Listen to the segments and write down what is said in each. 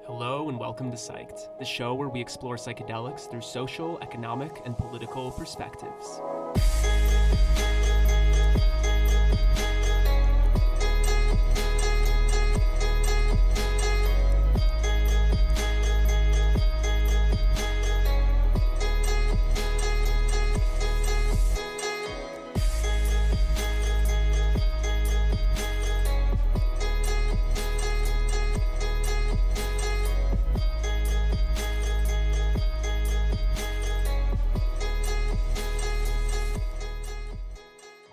Hello and welcome to Psyched, the show where we explore psychedelics through social, economic, and political perspectives.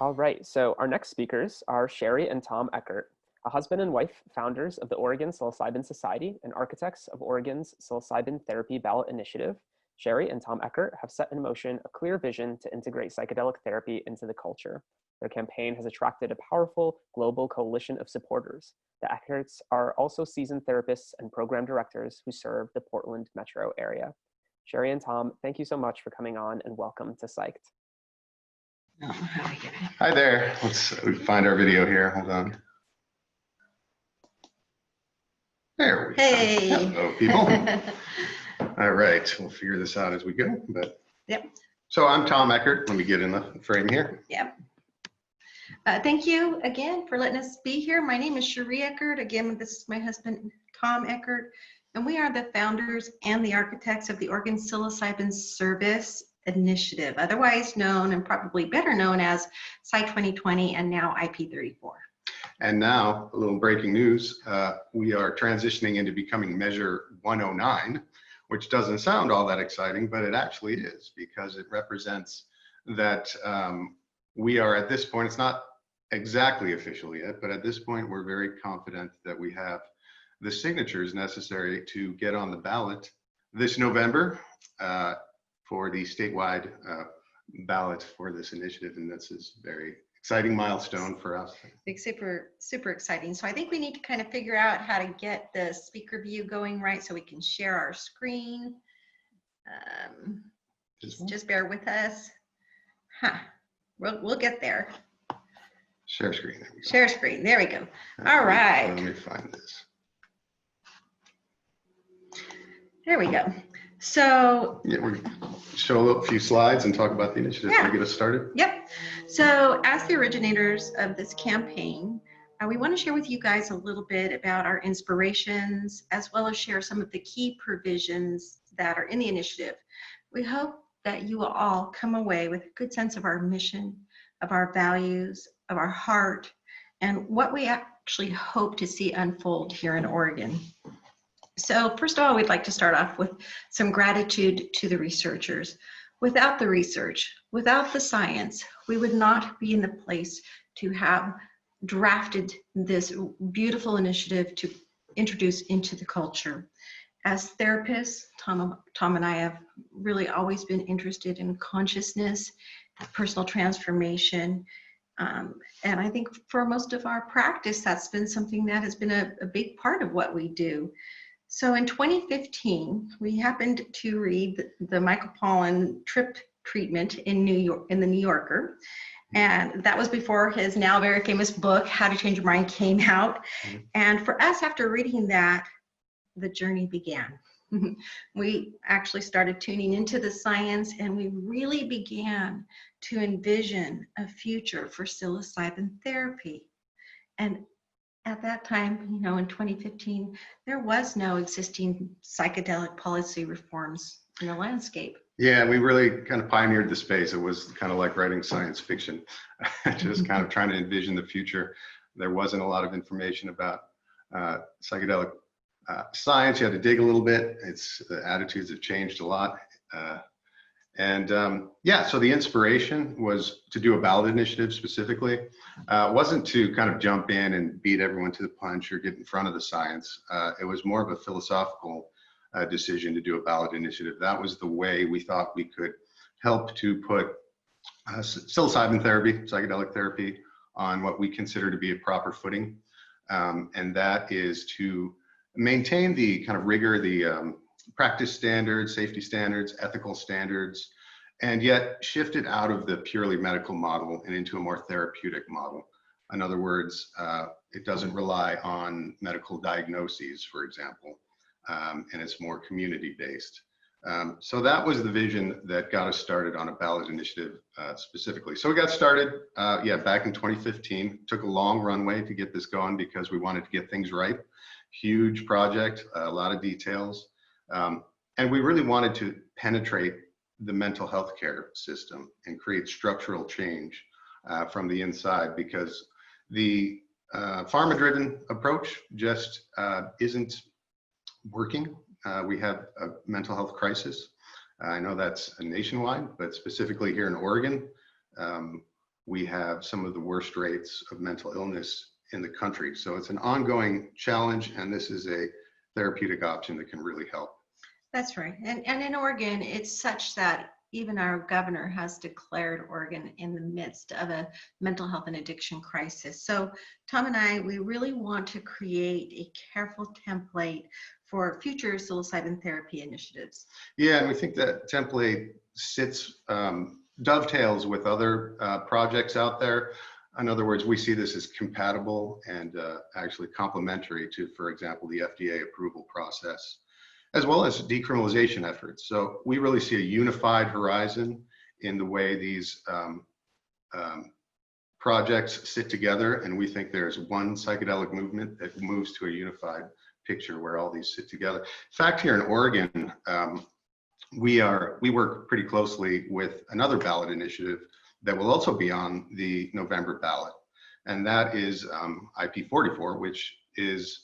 All right, so our next speakers are Sheri and Tom Eckert, a husband and wife founders of the Oregon Psilocybin Society and architects of Oregon's Psilocybin Therapy Ballot initiative. Sheri and Tom Eckert have set in motion a clear vision to integrate psychedelic therapy into the culture. Their campaign has attracted a powerful global coalition of supporters. The Eckerts are also seasoned therapists and program directors who serve the Portland metro area. Sheri and Tom, thank you so much for coming on and welcome to Psyched. Oh, how do I get it? Hi there. Let's find our video here. Hold on. There we go. Hey. Hello, people. All right. We'll figure this out as we go. But Yep. So I'm Tom Eckert. Let me get in the frame here. Yep. Thank you again for letting us be here. My name is Sheri Eckert. Again, this is my husband, Tom Eckert, and we are the founders and the architects of the Oregon Psilocybin Service Initiative, otherwise known and probably better known as Psyched 2020 and now IP34. And now, a little breaking news. We are transitioning into becoming Measure 109, which doesn't sound all that exciting, but it actually is, because it represents that we are at this point, it's not exactly official yet, but at this point, we're very confident that we have the signatures necessary to get on the ballot this November for the statewide ballot for this initiative. And this is a very exciting milestone for us. Big, super exciting. So I think we need to kind of figure out how to get the speaker view going right so we can share our screen. Just bear with us. We'll get there. Share screen. There we go. Share screen. There we go. All right. Let me find this. There we go. So yeah, we're going to show a few slides and talk about the initiative to get us started. Yep. So as the originators of this campaign, we want to share with you guys a little bit about our inspirations, as well as share some of the key provisions that are in the initiative. We hope that you will all come away with a good sense of our mission, of our values, of our heart, and what we actually hope to see unfold here in Oregon. So first of all, we'd like to start off with some gratitude to the researchers. Without the research, without the science, we would not be in the place to have drafted this beautiful initiative to introduce into the culture. As therapists, Tom and I have really always been interested in consciousness, personal transformation, and I think for most of our practice, that's been something that has been a big part of what we do. So in 2015, we happened to read the Michael Pollan trip treatment in the New Yorker. And that was before his now very famous book, How to Change Your Mind, came out. And for us, after reading that, the journey began. We actually started tuning into the science, and we really began to envision a future for psilocybin therapy. And at that time, in 2015, there was no existing psychedelic policy reforms in the landscape. Yeah, we really kind of pioneered the space. It was kind of like writing science fiction, just kind of trying to envision the future. There wasn't a lot of information about psychedelic science. You had to dig a little bit. The attitudes have changed a lot. So the inspiration was to do a ballot initiative specifically. It wasn't to kind of jump in and beat everyone to the punch or get in front of the science. It was more of a philosophical decision to do a ballot initiative. That was the way we thought we could help to put psilocybin therapy, psychedelic therapy, on what we consider to be a proper footing. And that is to maintain the kind of rigor, the practice standards, safety standards, ethical standards, and yet shift it out of the purely medical model and into a more therapeutic model. In other words, it doesn't rely on medical diagnoses, for example. and it's more community-based. So that was the vision that got us started on a ballot initiative specifically. So we got started, back in 2015. Took a long runway to get this going because we wanted to get things right. Huge project, a lot of details. And we really wanted to penetrate the mental health care system and create structural change from the inside, because the pharma-driven approach just isn't working. We have a mental health crisis. I know that's nationwide, but specifically here in Oregon, we have some of the worst rates of mental illness in the country. So it's an ongoing challenge, and this is a therapeutic option that can really help. That's right. And in Oregon, it's such that even our governor has declared Oregon in the midst of a mental health and addiction crisis. So Tom and I, we really want to create a careful template for future psilocybin therapy initiatives. Yeah, and we think that template dovetails with other projects out there. In other words, we see this as compatible and actually complementary to, for example, the FDA approval process, as well as decriminalization efforts. So we really see a unified horizon in the way these projects sit together, and we think there's one psychedelic movement that moves to a unified picture where all these sit together. In fact, here in Oregon, we work pretty closely with another ballot initiative that will also be on the November ballot, and that is IP44, which is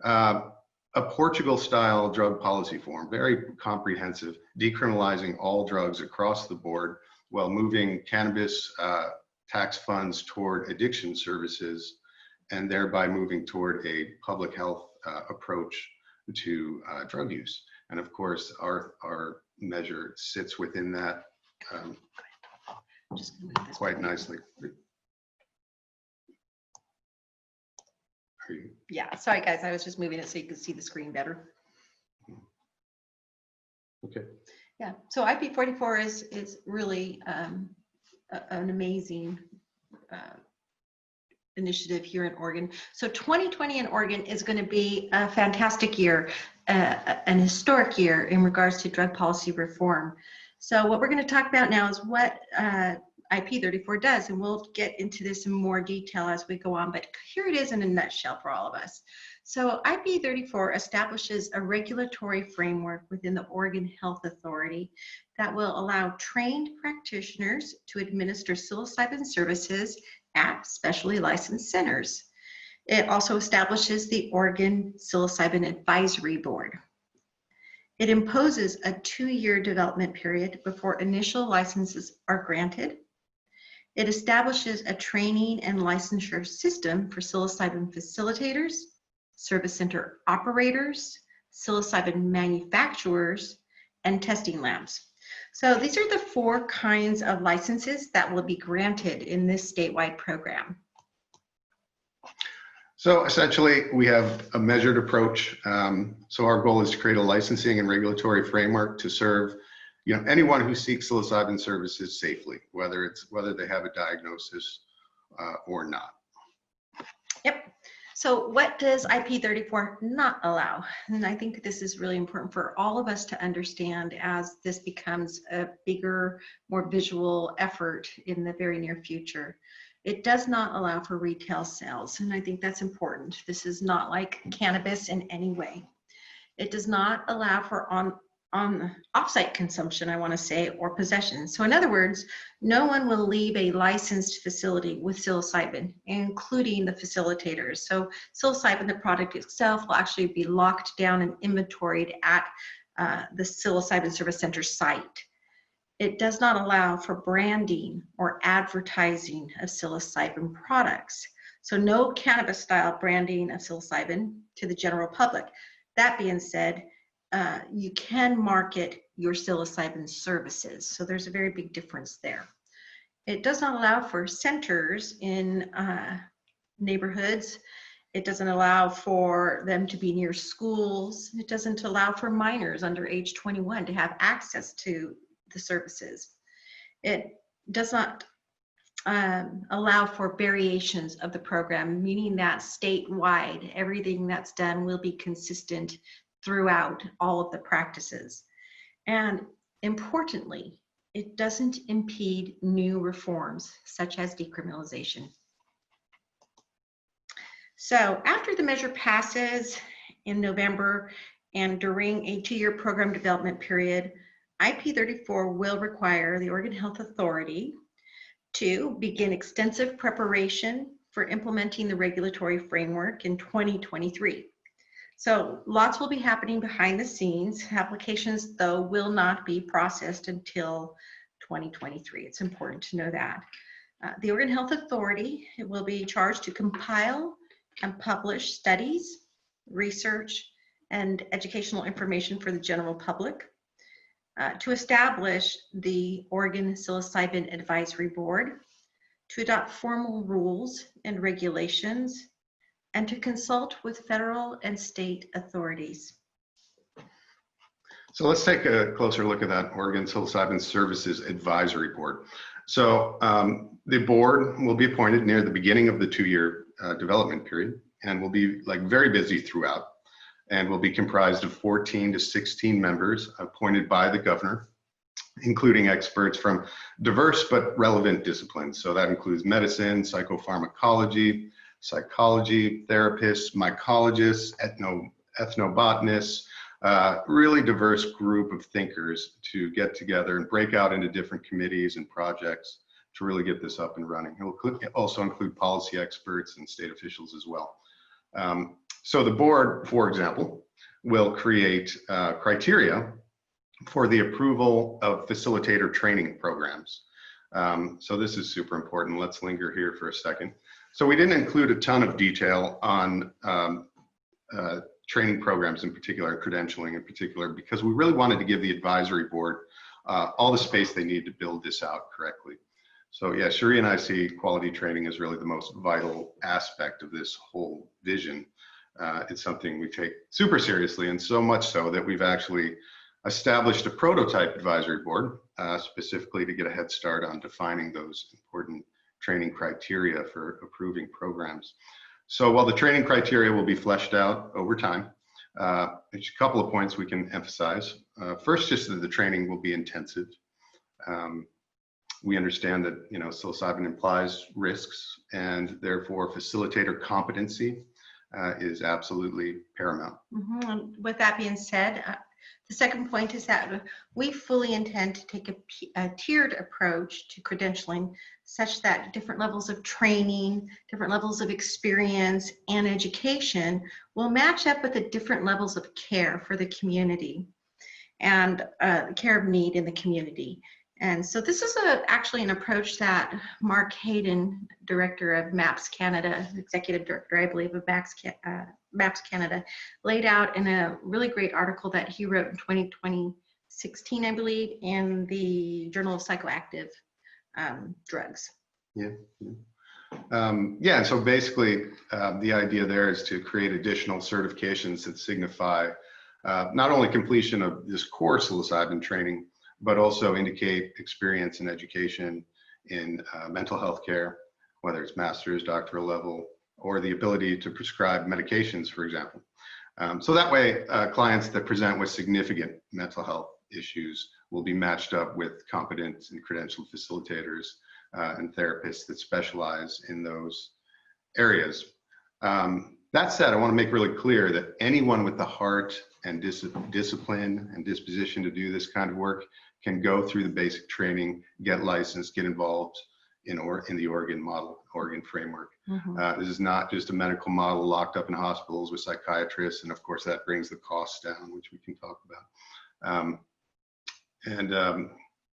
a Portugal-style drug policy form, very comprehensive, decriminalizing all drugs across the board while moving cannabis tax funds toward addiction services, and thereby moving toward a public health approach to drug use. And of course, our measure sits within that quite nicely. Yeah, sorry guys, I was just moving it so you could see the screen better. Okay. Yeah, so IP44 is really an amazing initiative here in Oregon. So 2020 in Oregon is going to be a fantastic year, an historic year in regards to drug policy reform. So what we're going to talk about now is what IP34 does, and we'll get into this in more detail as we go on, but here it is in a nutshell for all of us. So IP34 establishes a regulatory framework within the Oregon Health Authority that will allow trained practitioners to administer psilocybin services at specially licensed centers. It also establishes the Oregon Psilocybin Advisory Board. It imposes a 2-year development period before initial licenses are granted. It establishes a training and licensure system for psilocybin facilitators, service center operators, psilocybin manufacturers, and testing labs. So these are the 4 kinds of licenses that will be granted in this statewide program. So essentially, we have a measured approach. So our goal is to create a licensing and regulatory framework to serve anyone who seeks psilocybin services safely, whether they have a diagnosis or not. Yep. So what does IP34 not allow? And I think this is really important for all of us to understand as this becomes a bigger, more visual effort in the very near future. It does not allow for retail sales, and I think that's important. This is not like cannabis in any way. It does not allow for off-site consumption, I want to say, or possession. So in other words, no one will leave a licensed facility with psilocybin, including the facilitators. So psilocybin, the product itself, will actually be locked down and inventoried at the psilocybin service center site. It does not allow for branding or advertising of psilocybin products. So no cannabis style branding of psilocybin to the general public. That being said, you can market your psilocybin services. So there's a very big difference there. It does not allow for centers in neighborhoods. It doesn't allow for them to be near schools. It doesn't allow for minors under age 21 to have access to the services. It does not allow for variations of the program, meaning that statewide, everything that's done will be consistent throughout all of the practices. And importantly, it doesn't impede new reforms such as decriminalization. So after the measure passes in November and during a 2-year program development period, IP 34 will require the Oregon Health Authority to begin extensive preparation for implementing the regulatory framework in 2023. So lots will be happening behind the scenes. Applications, though, will not be processed until 2023. It's important to know that. The Oregon Health Authority will be charged to compile and publish studies, research, and educational information for the general public, to establish the Oregon Psilocybin Advisory Board, to adopt formal rules and regulations, and to consult with federal and state authorities. So let's take a closer look at that Oregon Psilocybin Services Advisory Board. So the board will be appointed near the beginning of the 2-year development period, and will be very busy throughout, and will be comprised of 14 to 16 members appointed by the governor, including experts from diverse but relevant disciplines. So that includes medicine, psychopharmacology, psychology, therapists, mycologists, ethnobotanists, really diverse group of thinkers to get together and break out into different committees and projects to really get this up and running. It will also include policy experts and state officials as well. So the board, for example, will create criteria for the approval of facilitator training programs. So this is super important. Let's linger here for a second. So we didn't include a ton of detail on training programs in particular, credentialing in particular, because we really wanted to give the advisory board all the space they need to build this out correctly. So yeah, Sheri and I see quality training as really the most vital aspect of this whole vision. It's something we take super seriously, and so much so that we've actually established a prototype advisory board specifically to get a head start on defining those important training criteria for approving programs. So while the training criteria will be fleshed out over time, there's a couple of points we can emphasize. First, just that the training will be intensive. We understand that psilocybin implies risks, and therefore facilitator competency is absolutely paramount. And with that being said, the second point is that we fully intend to take a tiered approach to credentialing, such that different levels of training, different levels of experience and education will match up with the different levels of care for the community and care of need in the community. And so this is actually an approach that Mark Hayden, director of MAPS Canada, executive director, I believe, of MAPS Canada, laid out in a really great article that he wrote in 2016, I believe, in the Journal of Psychoactive Drugs. Yeah. Yeah, so basically the idea there is to create additional certifications that signify not only completion of this core psilocybin training, but also indicate experience and education in mental health care, whether it's master's, doctoral level, or the ability to prescribe medications, for example. So that way, clients that present with significant mental health issues will be matched up with competent and credentialed facilitators and therapists that specialize in those areas. That said, I want to make really clear that anyone with the heart and discipline and disposition to do this kind of work can go through the basic training, get licensed, get involved in the Oregon model, Oregon framework. This is not just a medical model locked up in hospitals with psychiatrists, and of course that brings the costs down, which we can talk about.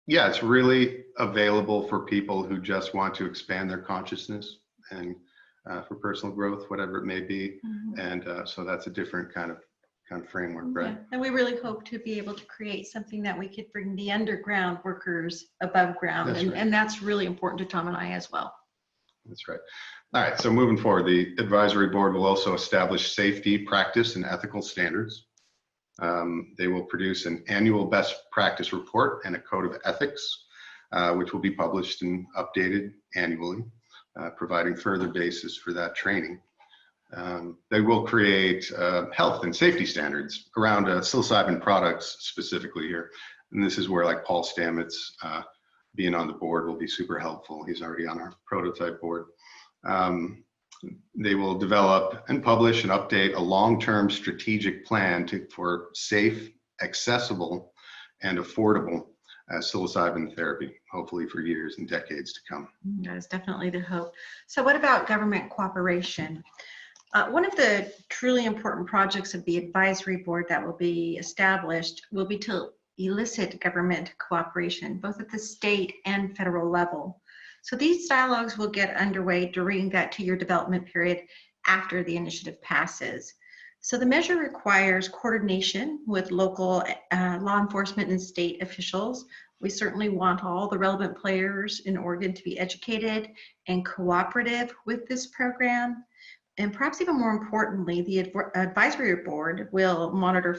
Yeah, it's really available for people who just want to expand their consciousness and for personal growth, whatever it may be. And so that's a different kind of framework, right? Yeah. And we really hope to be able to create something that we could bring the underground workers above ground. That's right. And that's really important to Tom and I as well. That's right. All right, so moving forward, the advisory board will also establish safety, practice, and ethical standards. They will produce an annual best practice report and a code of ethics, which will be published and updated annually, providing further basis for that training. They will create health and safety standards around psilocybin products specifically here. And this is where like Paul Stamets being on the board will be super helpful. He's already on our prototype board. They will develop and publish and update a long-term strategic plan for safe, accessible, and affordable psilocybin therapy, hopefully for years and decades to come. That is definitely the hope. So what about government cooperation? One of the truly important projects of the advisory board that will be established will be to elicit government cooperation, both at the state and federal level. So these dialogues will get underway during that 2-year development period after the initiative passes. So the measure requires coordination with local law enforcement and state officials. We certainly want all the relevant players in Oregon to be educated and cooperative with this program. And perhaps even more importantly, the advisory board will monitor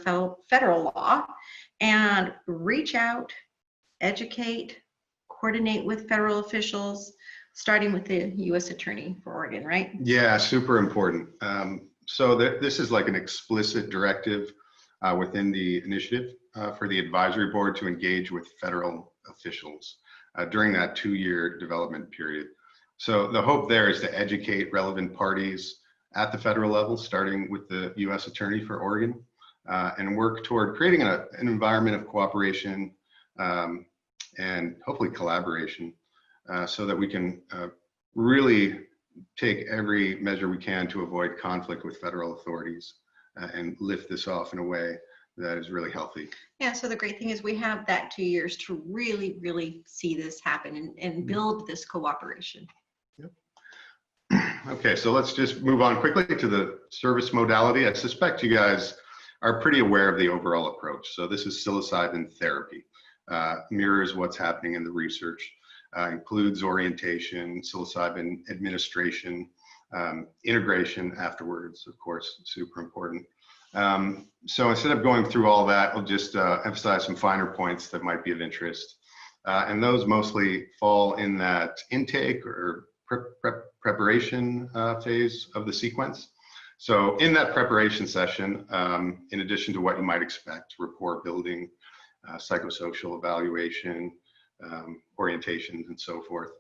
federal law and reach out, educate, coordinate with federal officials, starting with the U.S. Attorney for Oregon, right? Yeah, super important. So this is like an explicit directive within the initiative for the advisory board to engage with federal officials during that 2-year development period. So the hope there is to educate relevant parties at the federal level, starting with the U.S. Attorney for Oregon, and work toward creating an environment of cooperation and hopefully collaboration so that we can really take every measure we can to avoid conflict with federal authorities and lift this off in a way that is really healthy. Yeah, so the great thing is we have that 2 years to really, really see this happen and build this cooperation. Yep. Okay, so let's just move on quickly to the service modality. I suspect you guys are pretty aware of the overall approach. So this is psilocybin therapy. Mirrors what's happening in the research, includes orientation, psilocybin administration, integration afterwards, of course, super important. So instead of going through all that, I'll just emphasize some finer points that might be of interest. And those mostly fall in that intake or preparation phase of the sequence. So in that preparation session, in addition to what you might expect, rapport building, psychosocial evaluation, orientations, and so forth.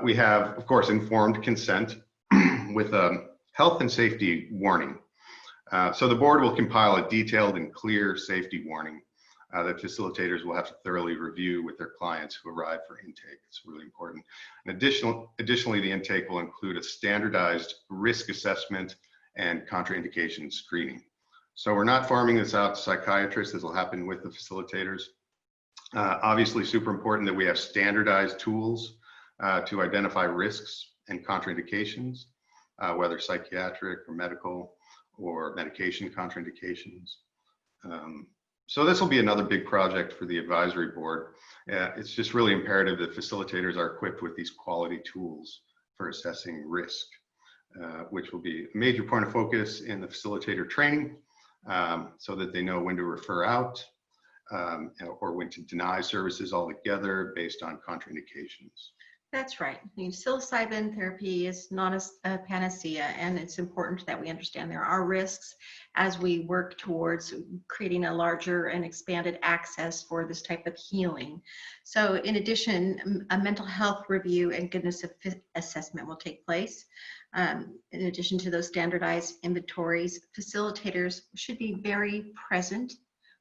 We have, of course, informed consent with a health and safety warning. So the board will compile a detailed and clear safety warning that facilitators will have to thoroughly review with their clients who arrive for intake. It's really important. And additionally, the intake will include a standardized risk assessment and contraindication screening. So we're not farming this out to psychiatrists. This will happen with the facilitators. Obviously, super important that we have standardized tools to identify risks and contraindications, whether psychiatric or medical or medication contraindications. So this will be another big project for the advisory board. It's just really imperative that facilitators are equipped with these quality tools for assessing risk, which will be a major point of focus in the facilitator training, so that they know when to refer out or when to deny services altogether based on contraindications. That's right. I mean, psilocybin therapy is not a panacea, and it's important that we understand there are risks as we work towards creating a larger and expanded access for this type of healing. So in addition, a mental health review and goodness assessment will take place. In addition to those standardized inventories, facilitators should be very present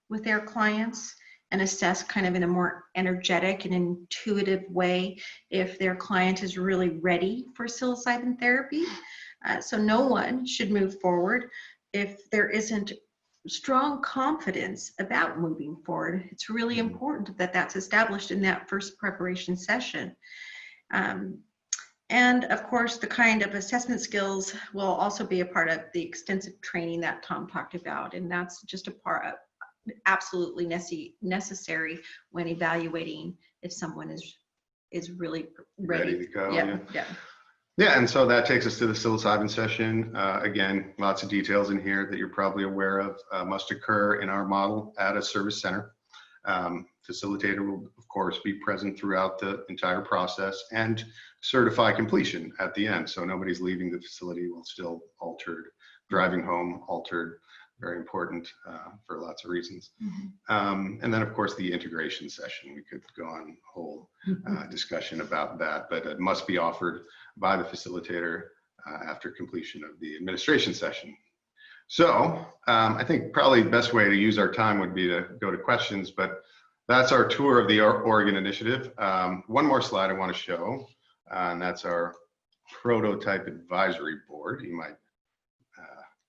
with their clients and assess kind of in a more energetic and intuitive way if their client is really ready for psilocybin therapy. So no one should move forward if there isn't strong confidence about moving forward. It's really important that that's established in that first preparation session. And of course, the kind of assessment skills will also be a part of the extensive training that Tom talked about. And that's just a part of absolutely necessary when evaluating if someone is really ready To go. Yeah. And so that takes us to the psilocybin session. Again, lots of details in here that you're probably aware of must occur in our model at a service center. Facilitator will, of course, be present throughout the entire process and certify completion at the end. So nobody's leaving the facility while still altered, driving home altered, very important for lots of reasons. And then, of course, the integration session. We could go on a whole discussion about that, but it must be offered by the facilitator after completion of the administration session. So I think probably the best way to use our time would be to go to questions, but that's our tour of the Oregon Initiative. One more slide I want to show, and that's our prototype advisory board. You might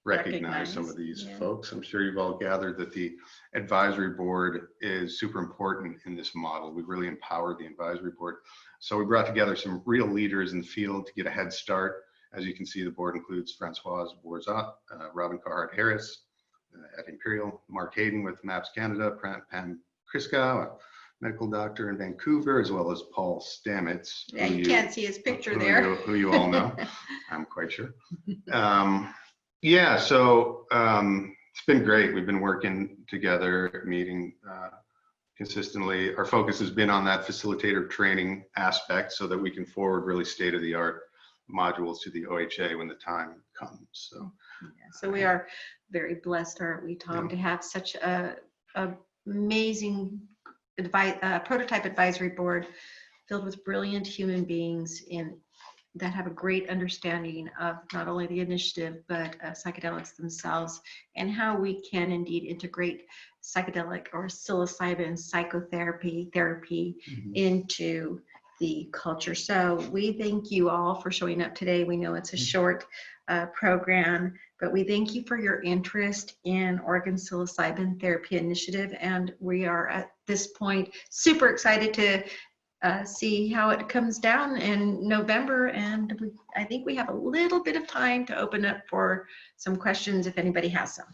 recognize some of these folks. I'm sure you've all gathered that the advisory board is super important in this model. We've really empowered the advisory board. So we brought together some real leaders in the field to get a head start. As you can see, the board includes Francoise Borzat, Robin Carhart-Harris at Imperial, Mark Hayden with MAPS Canada, Pam Kriskow, a medical doctor in Vancouver, as well as Paul Stamets. Yeah, you can't see his picture there. Who you all know, I'm quite sure. Yeah, so it's been great. We've been working together, meeting consistently. Our focus has been on that facilitator training aspect so that we can forward really state-of-the-art modules to the OHA when the time comes. So, so we are very blessed, aren't we, Tom, to have such a amazing prototype advisory board filled with brilliant human beings that have a great understanding of not only the initiative, but psychedelics themselves and how we can indeed integrate psychedelic or psilocybin psychotherapy into the culture. So we thank you all for showing up today. We know it's a short program, but we thank you for your interest in Oregon Psilocybin Therapy Initiative. And we are at this point super excited to see how it comes down in November. And I think we have a little bit of time to open up for some questions if anybody has some.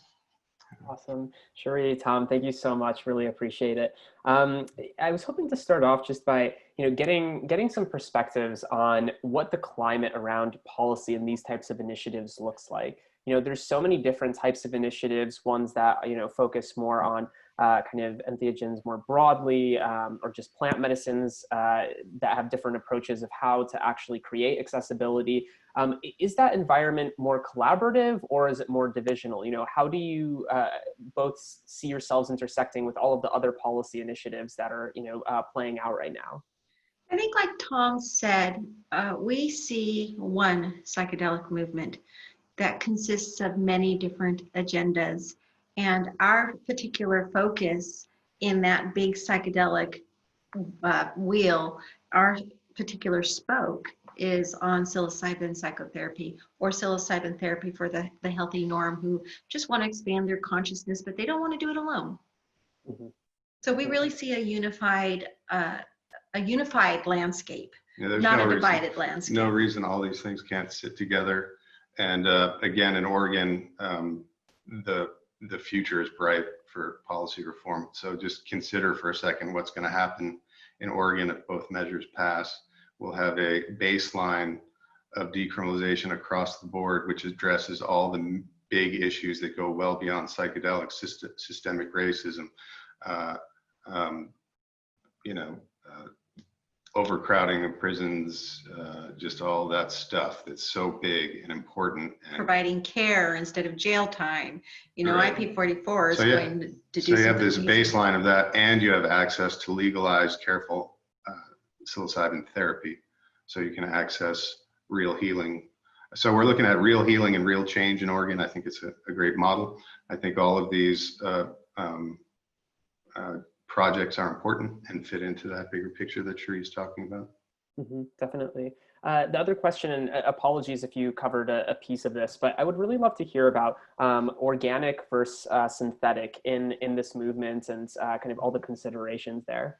Awesome. Sheri, Tom, thank you so much. Really appreciate it. I was hoping to start off just by, getting some perspectives on what the climate around policy and these types of initiatives looks like. There's so many different types of initiatives, ones that, focus more on kind of entheogens more broadly, or just plant medicines that have different approaches of how to actually create accessibility. Is that environment more collaborative or is it more divisional? How do you both see yourselves intersecting with all of the other policy initiatives that are, playing out right now? I think like Tom said, we see one psychedelic movement that consists of many different agendas. And our particular focus in that big psychedelic wheel, our particular spoke is on psilocybin psychotherapy or psilocybin therapy for the healthy norm who just want to expand their consciousness, but they don't want to do it alone. So we really see a unified landscape, not a divided landscape. No reason all these things can't sit together. And again, in Oregon, the future is bright for policy reform. So just consider for a second what's going to happen in Oregon if both measures pass. We'll have a baseline of decriminalization across the board, which addresses all the big issues that go well beyond psychedelics, systemic racism, overcrowding of prisons, just all that stuff that's so big and important. And providing care instead of jail time. Right. IP44 is going to do so you have this baseline of that, and you have access to legalized, careful psilocybin therapy, so you can access real healing. So we're looking at real healing and real change in Oregon. I think it's a great model. I think all of these projects are important and fit into that bigger picture that Sheri is talking about. Definitely. The other question, and apologies if you covered a piece of this, but I would really love to hear about organic versus synthetic in this movement and kind of all the considerations there.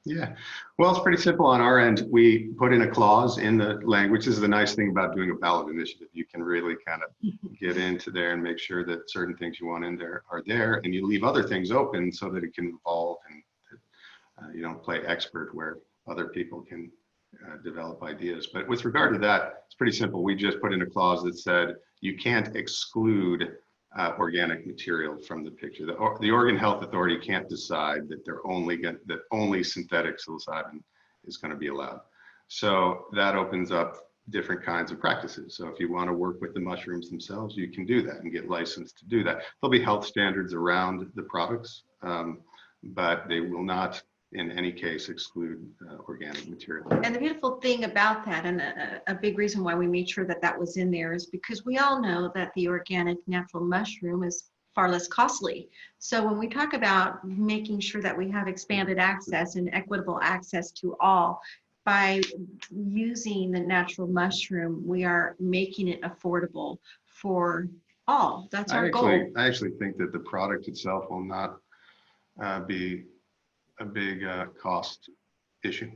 Yeah, well, it's pretty simple on our end. We put in a clause in the language. This is the nice thing about doing a ballot initiative. You can really kind of get into there and make sure that certain things you want in there are there, and you leave other things open so that it can evolve and you don't play expert where other people can develop ideas. But with regard to that, it's pretty simple. We just put in a clause that said you can't exclude organic material from the picture. The Oregon Health Authority can't decide that that only synthetic psilocybin is going to be allowed. So that opens up different kinds of practices. So if you want to work with the mushrooms themselves, you can do that and get licensed to do that. There'll be health standards around the products, but they will not in any case exclude organic material. And the beautiful thing about that, and a big reason why we made sure that that was in there, is because we all know that the organic natural mushroom is far less costly. So when we talk about making sure that we have expanded access and equitable access to all, by using the natural mushroom, we are making it affordable for all. That's our goal. I actually think that the product itself will not be a big cost issue.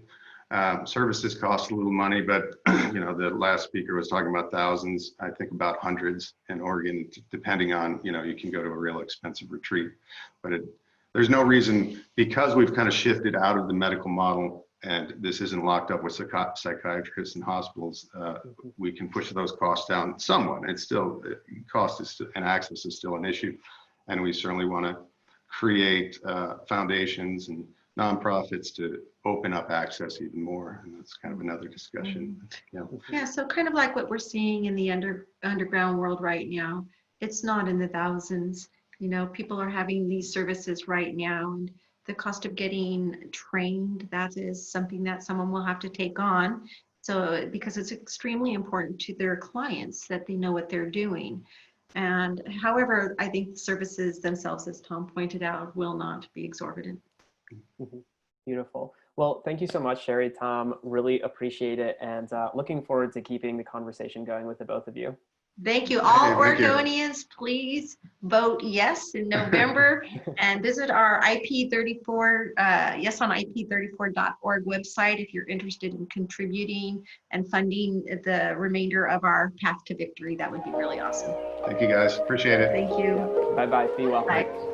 Services cost a little money, but the last speaker was talking about thousands. I think about hundreds in Oregon, depending on, you can go to a real expensive retreat, but there's no reason, because we've kind of shifted out of the medical model and this isn't locked up with psychiatrists and hospitals, we can push those costs down somewhat. It's still, cost is and access is still an issue. And we certainly want to create foundations and nonprofits to open up access even more. And that's kind of another discussion. Yeah, so kind of like what we're seeing in the underground world right now. It's not in the thousands. People are having these services right now, and the cost of getting trained, that is something that someone will have to take on. So because it's extremely important to their clients that they know what they're doing. And however, I think services themselves, as Tom pointed out, will not be exorbitant. Beautiful. Well, thank you so much, Sheri, Tom. Really appreciate it. And looking forward to keeping the conversation going with the both of you. Thank you. All Oregonians, please vote yes in November and visit our IP34, yes on IP34.org website if you're interested in contributing and funding the remainder of our path to victory. That would be really awesome. Thank you guys. Appreciate it. Thank you. Bye-bye. Be well. Bye.